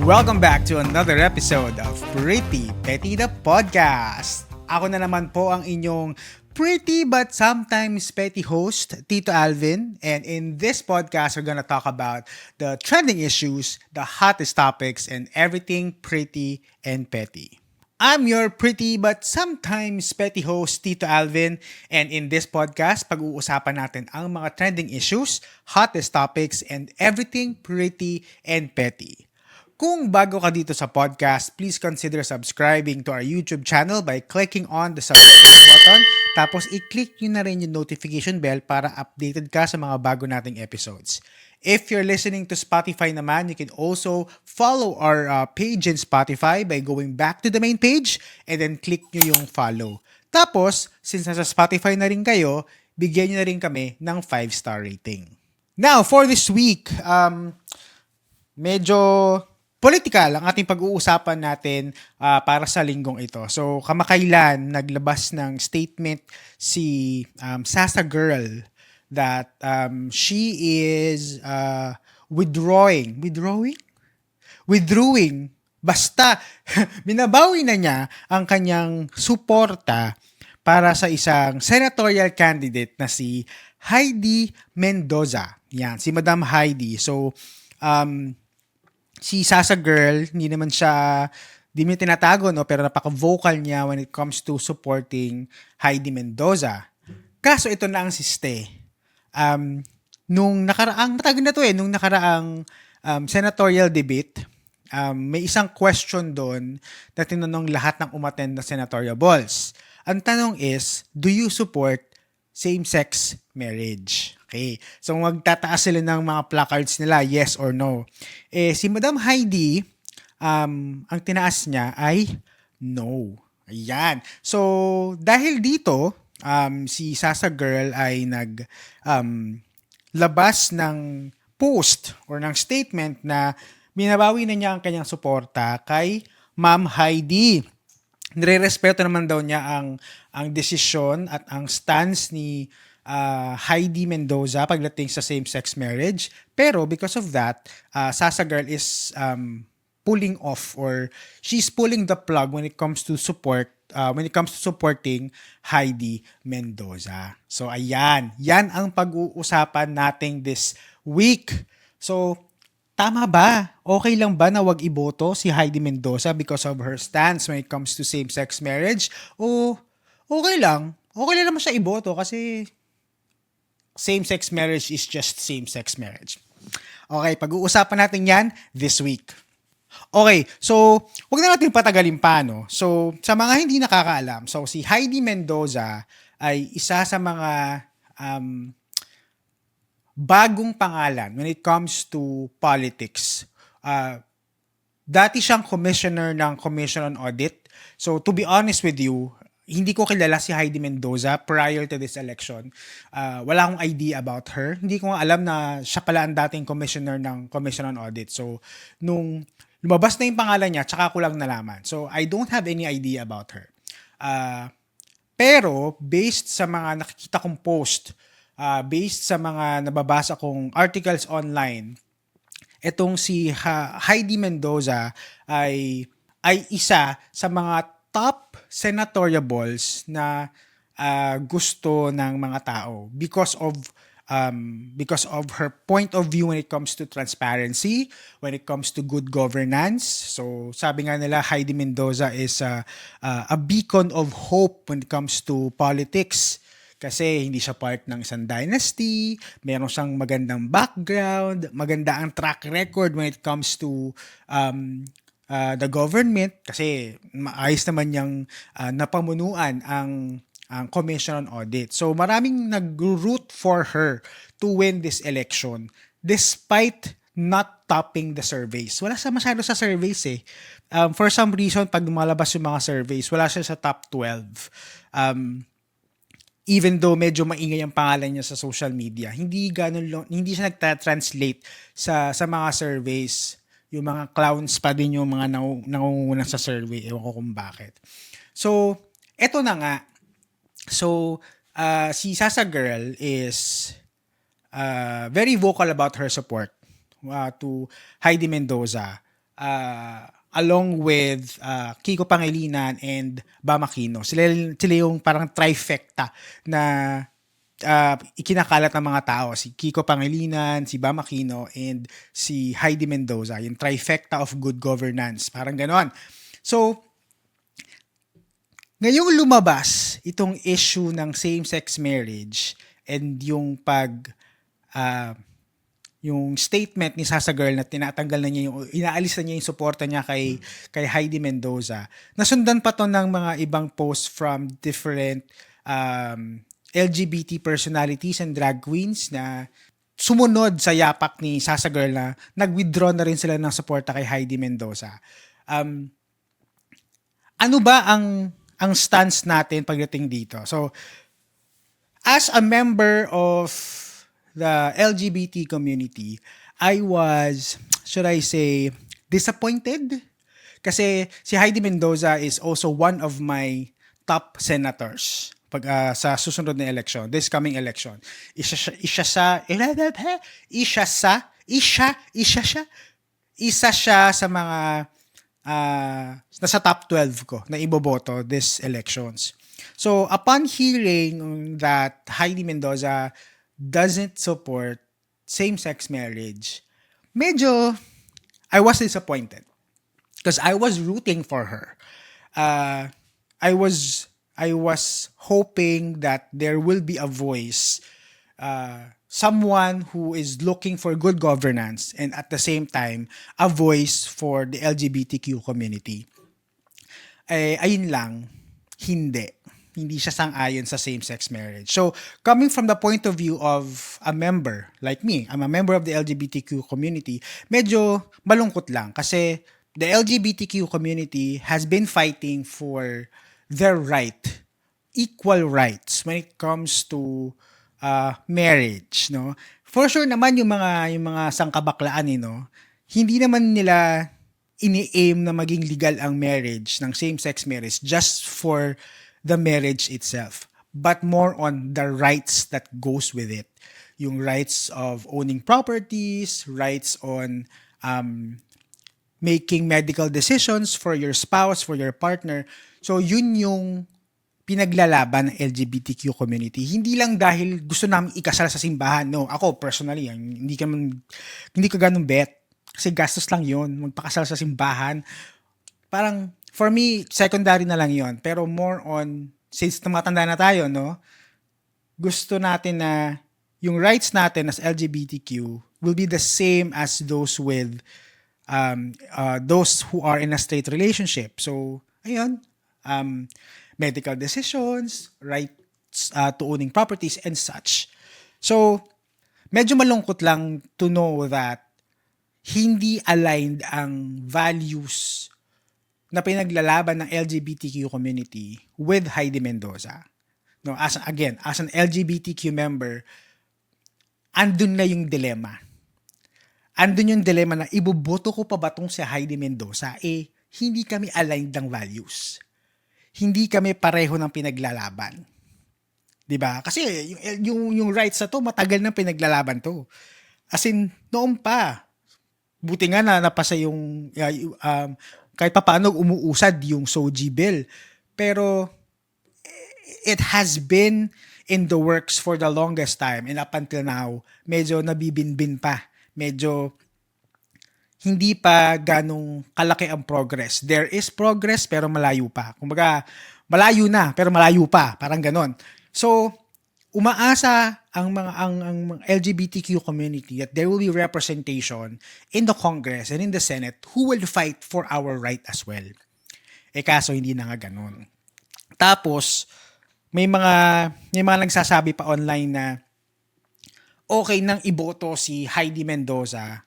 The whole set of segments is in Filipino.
Welcome back to another episode of Pretty Petty the Podcast. Ako na naman po ang inyong pretty but sometimes petty host, Tito Alvin. And in this podcast, we're gonna talk about the trending issues, the hottest topics, and everything pretty and petty. I'm your pretty but sometimes petty host, Tito Alvin. And in this podcast, pag-uusapan natin ang mga trending issues, hottest topics, and everything pretty and petty. Kung bago ka dito sa podcast, please consider subscribing to our YouTube channel by clicking on the subscribe button. Tapos i-click nyo na rin yung notification bell para updated ka sa mga bago nating episodes. If you're listening to Spotify naman, you can also follow our page in Spotify by going back to the main page and then click nyo yung follow. Tapos, since nasa Spotify na rin kayo, bigyan nyo na rin kami ng 5-star rating. Now, for this week, medyo political ang ating pag-uusapan natin para sa linggong ito. So, kamakailan naglabas ng statement si Sasa Girl that she is withdrawing. Basta, binabawi na niya ang kanyang suporta para sa isang senatorial candidate na si Heidi Mendoza. Yan, si Madam Heidi. So, si Sasa Girl, hindi mo tinatago, no? Pero napaka-vocal niya when it comes to supporting Heidi Mendoza. Kaso ito na ang siste. Nung nakaraang senatorial debate, may isang question doon na tinanong lahat ng umattend na senatorial balls. Ang tanong is, do you support same-sex marriage? Okay. So, magtataas sila ng mga placards nila, yes or no. Si Madam Heidi, ang tinaas niya ay no. Ayan. So, dahil dito, si Sasa Girl ay labas ng post or ng statement na binabawi na niya ang kanyang suporta kay Ma'am Heidi. Nire-respeto naman daw niya ang desisyon at ang stance ni Heidi Mendoza pagdating sa same-sex marriage. Pero because of that, Sasa Girl is pulling off or she's pulling the plug when it comes to supporting Heidi Mendoza. So ayan, yan ang pag-uusapan nating this week. So tama ba? Okay lang ba na wag iboto si Heidi Mendoza because of her stance when it comes to same-sex marriage? O okay lang? Okay lang naman siya iboto kasi same-sex marriage is just same-sex marriage. Okay, pag-uusapan natin yan this week. Okay, so wag na natin patagalin pa, no? So, sa mga hindi nakakaalam, so si Heidi Mendoza ay isa sa mga bagong pangalan when it comes to politics. Dati siyang commissioner ng Commission on Audit. So, to be honest with you, hindi ko kilala si Heidi Mendoza prior to this election. Wala akong idea about her. Hindi ko nga alam na siya pala ang dating commissioner ng Commission on Audit. So, nung lumabas na yung pangalan niya, tsaka ko lang nalaman. So, I don't have any idea about her. Pero, based sa mga nakikita kong post, based sa mga nababasa kong articles online, etong si Heidi Mendoza ay isa sa mga top senatorial balls na gusto ng mga tao because of her point of view when it comes to transparency, when it comes to good governance. So sabi nga nila, Heidi Mendoza is a beacon of hope when it comes to politics kasi hindi siya part ng isang dynasty, meron siyang magandang background, maganda ang track record when it comes to the government kasi maayos naman niyang napamunuan ang Commission on Audit. So maraming nag-root for her to win this election despite not topping the surveys. Wala siya masyado sa surveys eh. For some reason, pag lumalabas yung mga surveys, wala siya sa top 12. Even though medyo maingay ang pangalan niya sa social media, hindi siya nagta-translate sa mga surveys. Yung mga clowns pa din yung mga nangunguna sa survey. Ewan ko kung bakit. So, eto na nga. So, si Sasa Girl is very vocal about her support to Heidi Mendoza. along with Kiko Pangilinan and Bam Aquino. Sila yung parang trifecta na ikinakalat ng mga tao. Si Kiko Pangilinan, si Bam Aquino, and si Heidi Mendoza. Yung trifecta of good governance. Parang ganon. So, ngayong lumabas itong issue ng same-sex marriage and yung yung statement ni Sasa Girl na tinatanggal na niya inaalis na niya yung suporta niya kay Heidi Mendoza. Nasundan pa to ng mga ibang posts from different LGBT personalities and drag queens na sumunod sa yapak ni Sasa Girl na nag-withdraw na rin sila ng suporta kay Heidi Mendoza. Ano ba ang stance natin pagdating dito? So, as a member of the LGBT community, I was, should I say, disappointed? Kasi si Heidi Mendoza is also one of my top senators sa susunod na election, this coming election. Isa siya sa mga nasa top 12 ko na iboboto this elections. So, upon hearing that Heidi Mendoza doesn't support same-sex marriage, medyo I was disappointed because I was rooting for her. I was hoping that there will be a voice, someone who is looking for good governance and at the same time, a voice for the LGBTQ community. Ayun lang, hindi siya sang-ayon sa same-sex marriage. So, coming from the point of view of a member, like me, I'm a member of the LGBTQ community, medyo malungkot lang kasi the LGBTQ community has been fighting for their right, equal rights when it comes to marriage, no? For sure naman yung mga sangkabaklaan, hindi naman nila ini-aim na maging legal ang marriage ng same-sex marriage just for the marriage itself, but more on the rights that goes with it. Yung rights of owning properties, rights on making medical decisions for your spouse, for your partner. So yun yung pinaglalaban ng LGBTQ community. Hindi lang dahil gusto namin ikasal sa simbahan. No, ako personally, hindi ka ganun bet. Kasi gastos lang yun, magpakasal sa simbahan. Parang, for me, secondary na lang yon. Pero more on, since tumatanda na tayo, gusto natin na yung rights natin as LGBTQ will be the same as those with those who are in a straight relationship. So, ayun, medical decisions, rights to owning properties, and such. So, medyo malungkot lang to know that hindi aligned ang values na pinaglalaban ng LGBTQ community with Heidi Mendoza. No, as an LGBTQ member, andun na yung dilemma. Andun yung dilemma na iboboto ko pa ba tong si Heidi Mendoza? Hindi kami aligned ng values. Hindi kami pareho ng pinaglalaban. 'Di ba? Kasi yung rights na to, matagal nang pinaglalaban to. As in, noon pa. Buti nga na napasa yung kahit papaano umuusad yung SOGI bill. Pero it has been in the works for the longest time and up until now, medyo nabibinbin pa. Medyo hindi pa ganong kalaki ang progress. There is progress pero malayo pa. Kumbaga, malayo na pero malayo pa. Parang ganon. So, umaasa ang LGBTQ community that there will be representation in the Congress and in the Senate who will fight for our right as well. Kaso hindi na nga ganun. Tapos, may mga nagsasabi pa online na okay nang iboto si Heidi Mendoza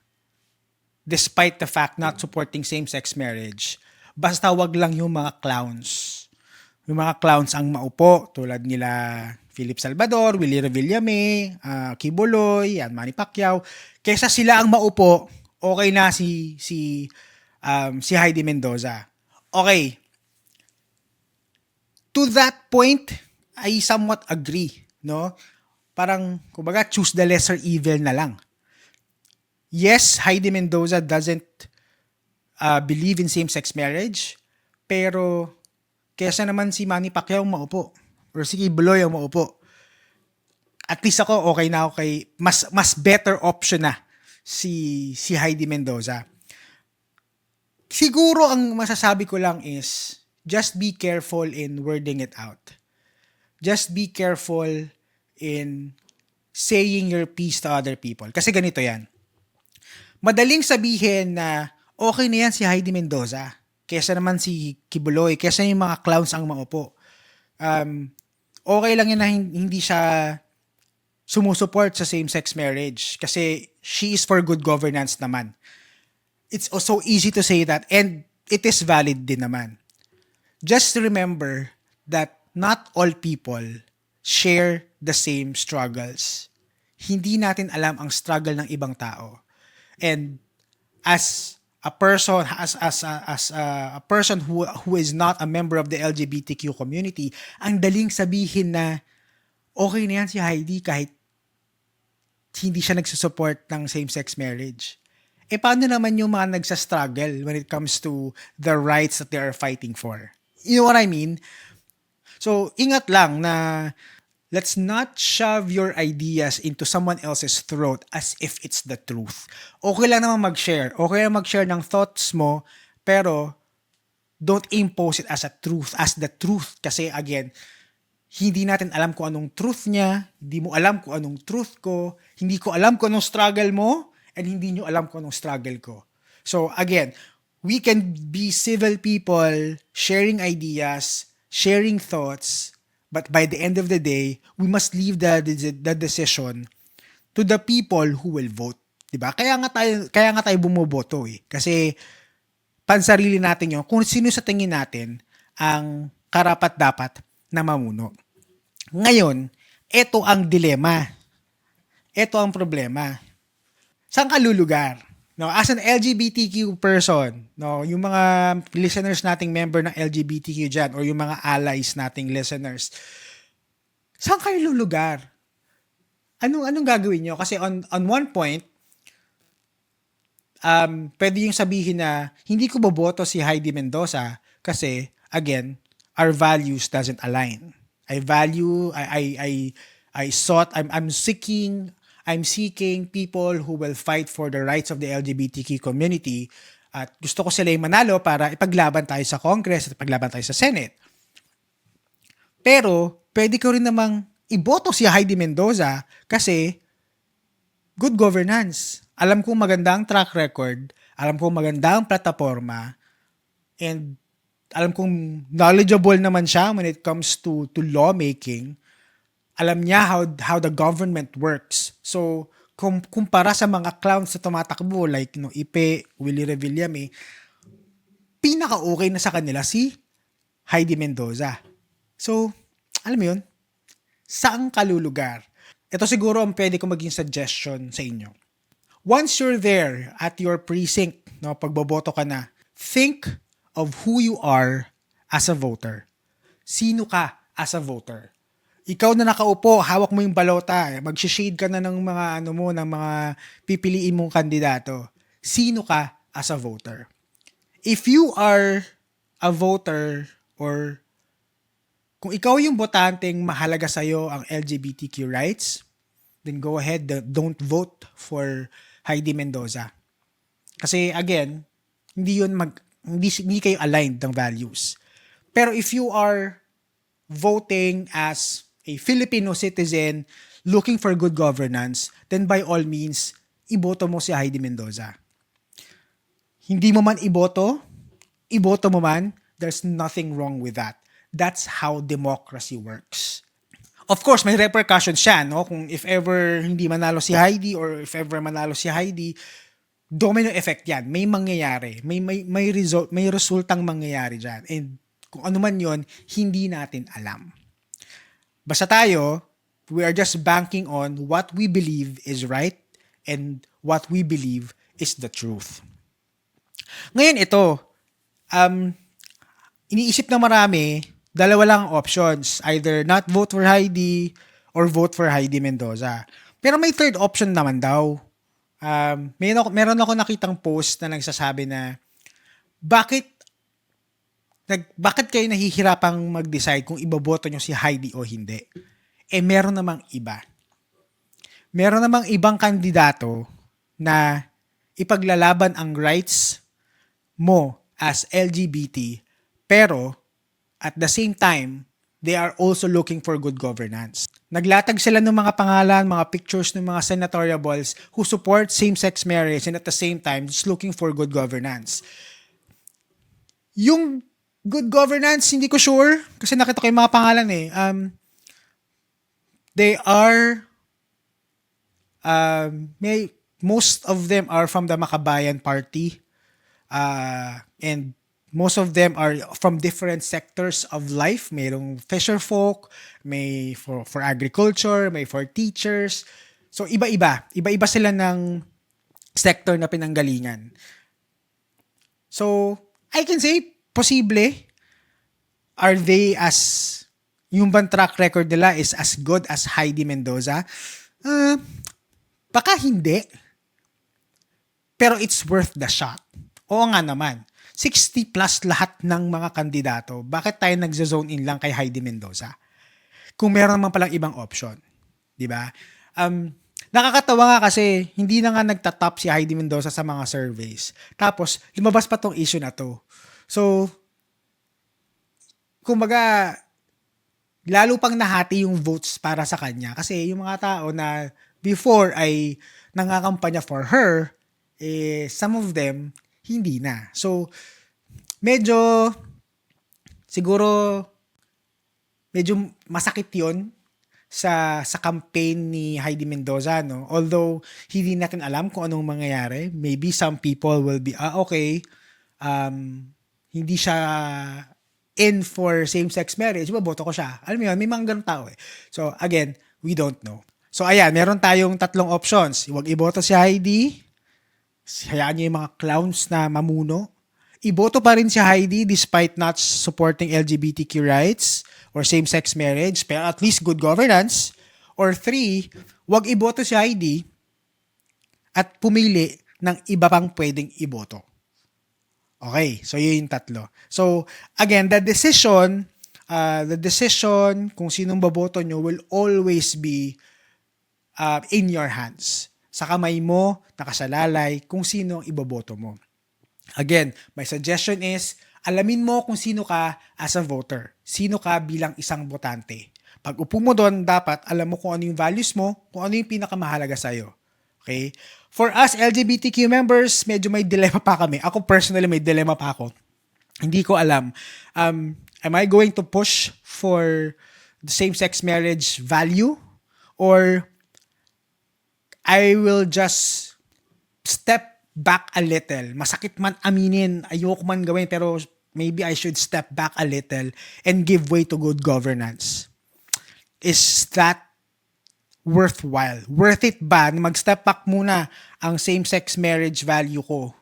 despite the fact not supporting same-sex marriage. Basta wag lang yung mga clowns. Yung mga clowns ang maupo tulad nila Philip Salvador, Willie Revillame, Kibuloy, Manny Pacquiao. Kesa sila ang maupo, okay na si Heidi Mendoza. Okay. To that point, I somewhat agree, no? Parang, kumbaga, choose the lesser evil na lang. Yes, Heidi Mendoza doesn't believe in same-sex marriage, pero kesa naman si Manny Pacquiao maupo or si Kibuloy ang maupo, at least ako okay na ako kay mas better option na si Heidi Mendoza. Siguro ang masasabi ko lang is just be careful in wording it out. Just be careful in saying your piece to other people. Kasi ganito yan. Madaling sabihin na okay na yan si Heidi Mendoza kesa naman si Kibuloy, kesa yung mga clowns ang maupo. Okay lang yan na hindi siya sumusuport sa same-sex marriage kasi she is for good governance naman. It's also easy to say that and it is valid din naman. Just remember that not all people share the same struggles. Hindi natin alam ang struggle ng ibang tao. And as a person a person who is not a member of the LGBTQ community, ang daling sabihin na okay na yan si Heidi kahit hindi siya nagsusupport ng same-sex marriage. Paano naman yung mga nagsa-struggle when it comes to the rights that they are fighting for? You know what I mean? So, ingat lang na let's not shove your ideas into someone else's throat as if it's the truth. Okay lang naman mag-share. Okay lang mag-share ng thoughts mo, pero don't impose it as the truth. Kasi again, hindi natin alam kung anong truth niya, hindi mo alam kung anong truth ko, hindi ko alam kung anong struggle mo, and hindi nyo alam kung anong struggle ko. So again, we can be civil people, sharing ideas, sharing thoughts, but by the end of the day, we must leave the decision to the people who will vote. Diba? Kaya nga tayo bumoboto eh. Kasi pansarili natin yun, kung sino sa tingin natin ang karapat-dapat na mamuno. Ngayon, ito ang dilema. Ito ang problema. Saan ka lulugar? No, as an LGBTQ person, no, yung mga listeners nating member ng LGBTQ dyan or yung mga allies nating listeners, saan kayo lulugar? Anong gagawin nyo? Kasi on one point, pwede yung sabihin na hindi ko boboto si Heidi Mendoza kasi, again, our values doesn't align. I'm seeking people who will fight for the rights of the LGBTQ community at gusto ko sila yung manalo para ipaglaban tayo sa Congress at ipaglaban tayo sa Senate. Pero, pwede ko rin namang iboto si Heidi Mendoza kasi good governance. Alam kong maganda ang track record, alam kong maganda ang plataforma, and alam kong knowledgeable naman siya when it comes to lawmaking. Alam niya how the government works. So, kumpara sa mga clowns na tumatakbo like Ipe, Willie Revillame, pinaka-okay na sa kanila si Heidi Mendoza. So, alam mo yun? Saan ka lulugar? Ito siguro ang pwede ko maging suggestion sa inyo. Once you're there at your precinct, pagboboto ka na, think of who you are as a voter. Sino ka as a voter? Ikaw na nakaupo, hawak mo yung balota, mag-shade ka na ng mga ng mga pipiliin mong kandidato. Sino ka as a voter? If you are a voter or kung ikaw yung botanteng mahalaga sa'yo ang LGBTQ rights, then go ahead, don't vote for Heidi Mendoza. Kasi again, hindi kayo aligned ng values. Pero if you are voting as a Filipino citizen looking for good governance, then by all means, iboto mo si Heidi Mendoza. Hindi mo man iboto mo man, there's nothing wrong with that. That's how democracy works. Of course, may repercussions siya, no? Kung if ever hindi manalo si Heidi or if ever manalo si Heidi, domino effect yan. May mangyayari. May resultang mangyayari dyan. And kung ano man yon, hindi natin alam. Basta tayo, we are just banking on what we believe is right and what we believe is the truth. Ngayon ito, iniisip na marami, dalawa lang options. Either not vote for Heidi or vote for Heidi Mendoza. Pero may third option naman daw. Meron ako nakitang post na nagsasabi na bakit bakit kayo nahihirapang mag-decide kung iboboto nyo si Heidi o hindi? Meron namang iba. Meron namang ibang kandidato na ipaglalaban ang rights mo as LGBT, pero at the same time, they are also looking for good governance. Naglatag sila ng mga pangalan, mga pictures ng mga senatoriables who support same-sex marriage and at the same time, just looking for good governance. Yung good governance, hindi ko sure kasi nakita ko yung mga pangalan eh. They are most of them are from the Makabayan Party. And most of them are from different sectors of life. Mayroong fisher folk, may for agriculture, may for teachers. So iba-iba. Iba-iba sila ng sector na pinanggalingan. So I can say, posible. Are they as, yung bang track record nila is as good as Heidi Mendoza? Baka hindi. Pero it's worth the shot. Oo nga naman. 60 plus lahat ng mga kandidato. Bakit tayo nagzo-zone in lang kay Heidi Mendoza? Kung meron naman palang ibang option. Diba? Nakakatawa nga kasi hindi na nga nagtatop si Heidi Mendoza sa mga surveys. Tapos, lumabas pa tong issue na to. So, kumbaga, lalo pang nahati yung votes para sa kanya. Kasi yung mga tao na before ay nangakampanya for her, some of them, hindi na. So, siguro, medyo masakit yon sa campaign ni Heidi Mendoza, no? Although, hindi natin alam kung anong mangyayari. Maybe some people will be, okay, hindi siya in for same-sex marriage, boto ko siya. Alam mo yun, may mga ganun tao eh. So, again, we don't know. So, ayan, meron tayong 3 options. Huwag iboto si Heidi. Hayaan niyo yung mga clowns na mamuno. Iboto pa rin si Heidi despite not supporting LGBTQ rights or same-sex marriage, pero at least good governance. Or 3, huwag iboto si Heidi at pumili ng iba pang pwedeng iboto. Okay, so yun yung 3. So, again, the decision kung sinong boboto nyo will always be in your hands. Sa kamay mo, nakasalalay kung sino ang iboboto mo. Again, my suggestion is, alamin mo kung sino ka as a voter. Sino ka bilang isang botante. Pag upo mo doon, dapat alam mo kung ano yung values mo, kung ano yung pinakamahalaga sa'yo. Okay? For us, LGBTQ members, medyo may dilemma pa kami. Ako personally, may dilemma pa ako. Hindi ko alam. Am I going to push for the same-sex marriage value? Or I will just step back a little. Masakit man aminin, ayoko man gawin, pero maybe I should step back a little and give way to good governance. Is that worthwhile? Worth it ba na mag-step back muna ang same-sex marriage value ko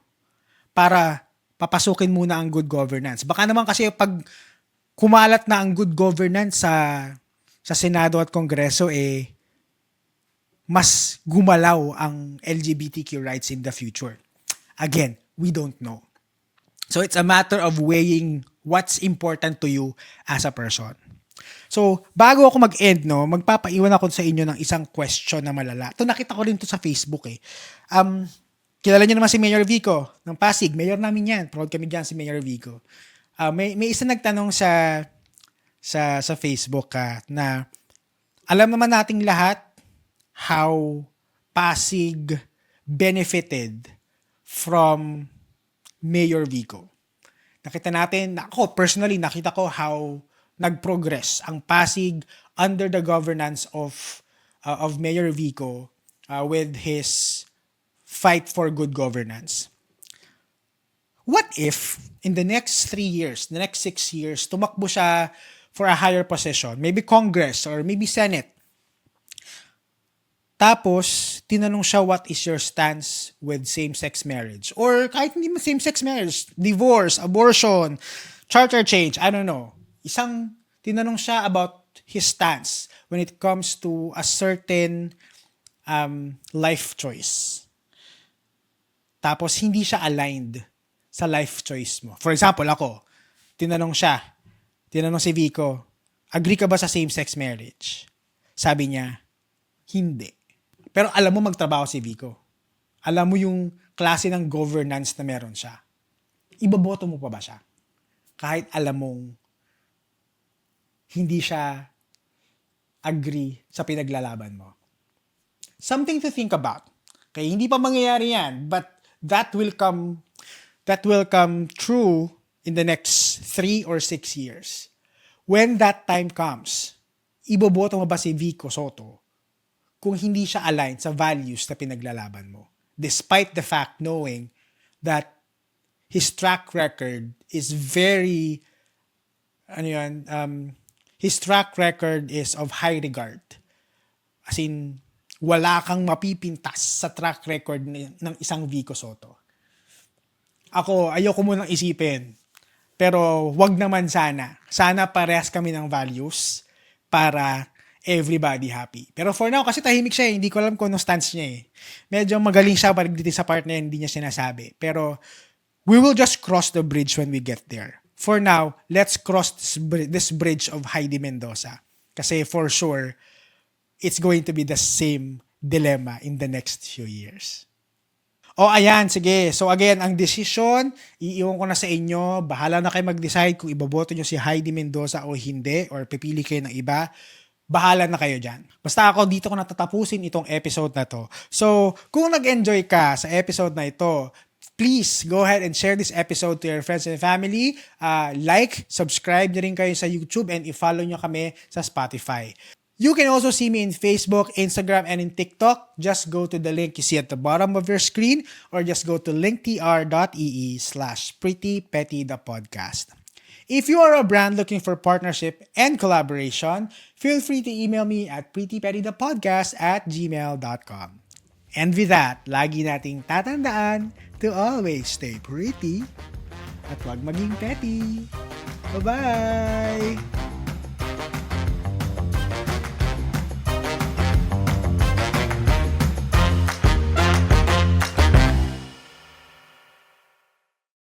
para papasukin muna ang good governance? Baka naman kasi pag kumalat na ang good governance sa Senado at Kongreso, mas gumalaw ang LGBTQ rights in the future. Again, we don't know. So it's a matter of weighing what's important to you as a person. So, bago ako mag-end, magpapaiwan ako sa inyo ng isang question na malala. Ito, nakita ko rin to sa Facebook eh. Kilala niyo naman si Mayor Vico ng Pasig. Mayor namin yan. Proud kami dyan si Mayor Vico. May isa nagtanong sa Facebook na alam naman nating lahat how Pasig benefited from Mayor Vico. Ako personally, nakita ko how nag-progress ang Pasig under the governance of Mayor Vico with his fight for good governance. What if in the next 3 years, the next 6 years, tumakbo siya for a higher position, maybe Congress or maybe Senate. Tapos, tinanong siya, what is your stance with same-sex marriage? Or kahit hindi mo same-sex marriage, divorce, abortion, charter change, I don't know. Tinanong siya about his stance when it comes to a certain life choice. Tapos, hindi siya aligned sa life choice mo. For example, ako, tinanong si Vico, agree ka ba sa same-sex marriage? Sabi niya, hindi. Pero alam mo magtrabaho si Vico. Alam mo yung klase ng governance na meron siya. Iboboto mo pa ba siya? Kahit alam mong hindi siya agree sa pinaglalaban mo. Something to think about. Okay, hindi pa mangyayari yan, but that will come true in the next 3 or 6 years. When that time comes, iboboto mo ba si Vico Soto kung hindi siya aligned sa values na pinaglalaban mo? Despite the fact knowing that his track record is very, his track record is of high regard. As in, wala kang mapipintas sa track record ng isang Vico Soto. Ako, ayoko munang isipin. Pero wag naman sana. Sana parehas kami ng values para everybody happy. Pero for now, kasi tahimik siya hindi ko alam kung anong stance niya eh. Medyo magaling siya dito sa part na hindi niya sinasabi. Pero we will just cross the bridge when we get there. For now, let's cross this bridge of Heidi Mendoza. Kasi for sure, it's going to be the same dilemma in the next few years. Ayan, sige. So again, ang decision, iiwan ko na sa inyo. Bahala na kayo mag-decide kung iboboto nyo si Heidi Mendoza o hindi, or pipili kayo ng iba. Bahala na kayo dyan. Basta ako, dito ko natatapusin itong episode na to. So, kung nag-enjoy ka sa episode na ito, please go ahead and share this episode to your friends and family. Like, subscribe na rin kayo sa YouTube, and i-follow nyo kami sa Spotify. You can also see me in Facebook, Instagram, and in TikTok. Just go to the link you see at the bottom of your screen, or just go to linktr.ee/prettypettythepodcast. If you are a brand looking for partnership and collaboration, feel free to email me at prettypettythepodcast@gmail.com. And with that, lagi nating tatandaan to always stay pretty at wag maging petty. Bye-bye!